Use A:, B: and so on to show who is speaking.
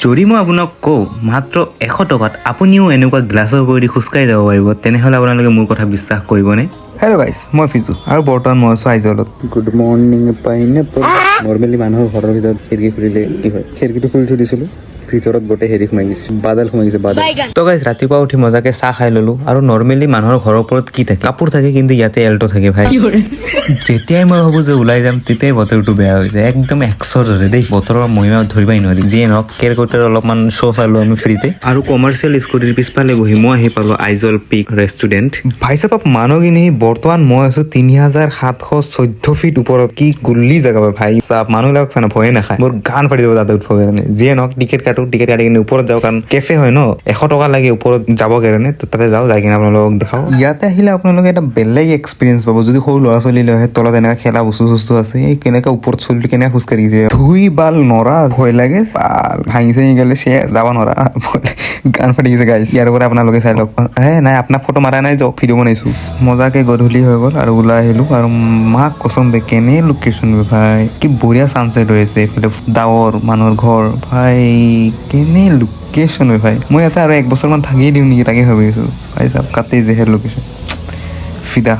A: যদি মই আপোনাক কওঁ মাত্ৰ 100 টকাত আপুনিও এনেকুৱা গ্লাছৰ ওপৰেদি খোজকাঢ়ি যাব পাৰিব, তেনেহ'লে আপোনালোকে মোৰ কথা বিশ্বাস কৰিবনে?
B: হেল্ল' গাইছ, মই ফিজু আৰু বৰ্তমান মই আছোঁ আইজলত।
C: Good morning pineapple. নৰ্মেলি মানুহৰ ঘৰৰ ভিতৰত খিৰিকী খুলিলে কি হয়, খিৰিকীটো খুলি থৈ দিছিলোঁ, ভিতৰত গোটেই হেৰি সোমাই গৈছে, বাদল সোমাই গৈছে, বাদল।
A: তো গাইছ, ৰাতিপুৱা উঠি মজাকে চাহ খাই ল'লোঁ আৰু নৰ্মেলি মানুহৰ ঘৰৰ ওপৰত কি থাকে, কাপোৰ থাকে, কিন্তু ইয়াতে এল্টো থাকে ভাই। যেতিয়াই মই ভাবোঁ যে ওলাই যাম তেতিয়াই বতৰটো বেয়া হৈ যায়, একদম 100 দৰে দেই। বতৰৰ মহিমা ধৰিবই নোৱাৰি। যিয়ে নহওক কেৰকেটৰ অলপমান শ্ব' চালোঁ আমি ফ্ৰীতে, আৰু কমাৰ্চিয়েল স্কুটিৰ পিছফালে বহি মই আহি পালোঁ আইজল পিক ৰেষ্টুৰেণ্ট।
B: ভাই চাপাপ মানুহখিনি বৰ্তমান মই আছোঁ 3714 ফিট ওপৰত। কি গুল্লি জেগা ভাই চাপ, মানুহবিলাক চানে ভয়ে নাখায়, মোৰ গান ফাটি যাব তাতে উঠিবৰ কাৰণে। যিয়ে নহওক টিকেট কাটো, টিকেট কাটি কিনে ওপৰত যাওঁ, কাৰণ কেফে হয় ন, 100 টকা লাগে ওপৰত যাব কাৰণে। তো তাতে যাওঁ, যাই কিনে আপোনালোকক দেখাওঁ। ইয়াতে আহিলে আপোনালোকে এটা বেলেগ এক্সপিৰিয়েঞ্চ পাব। যদি সৰু ল'ৰা ছোৱালী লৈ আহে, তলত এনেকৈ খেলা বস্তু চস্তু আছে, এই কেনেকৈ ওপৰত চলিটো কেনেকৈ খোজকাঢ়িছে, ধুই বাল নৰা, ভয় লাগে বাল, ভাঙি চাঙি গ'লে সে যাব নোৱাৰা, গান ফাটি গৈছে গাইছ। ইয়াৰ পৰা আপোনালোকে চাই লওক। নাই আপোনাক ফটো মাৰা নাই, যাওক ভিডিঅ' বনাইছোঁ। মজাকে গধূলি হৈ গ'ল আৰু ওলাই আহিলোঁ, আৰু মাক কচম বে কেনে লোকেশ্যন বে ভাই, কি বঢ়িয়া ছানছেট হৈ আছে, এইফালে ডাৱৰ, মানুহৰ ঘৰ, ভাই কেনে লোকেশ্যন বে ভাই। মই ইয়াতে আৰু 1 বছৰমান থাকিয়ে দিওঁ নেকি, তাকে ভাবি আছোঁ। ভাই চাওক কাটেই যে লোকেশ্যন ফিদা।